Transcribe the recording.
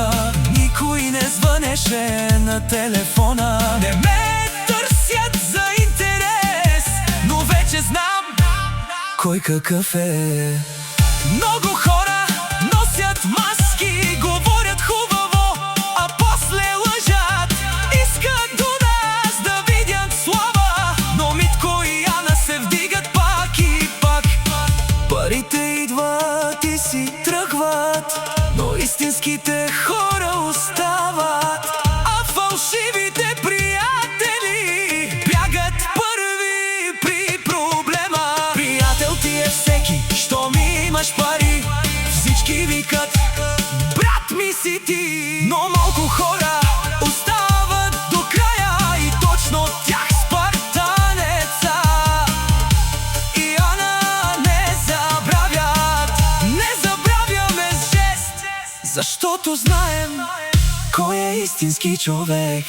хора, никой не звънеше на телефона. Не ме търсят за интерес, но вече знам кой какъв е. Много хора носят маски, говорят хубаво, а после лъжат. Искат до нас да видят слава, но Митко и Ана се вдигат пак и пак. Парите идват и си тръгват, но истинските хора остават, а фалшивите приятели бягат първи при проблема. Приятел ти е всеки, щом имаш пари. Всички викат: брат ми си ти. Но малко хора остават до края и точно тях спартанеца и Ана не забравят. Не забравяме с жест, защото знаем кой е истински човек.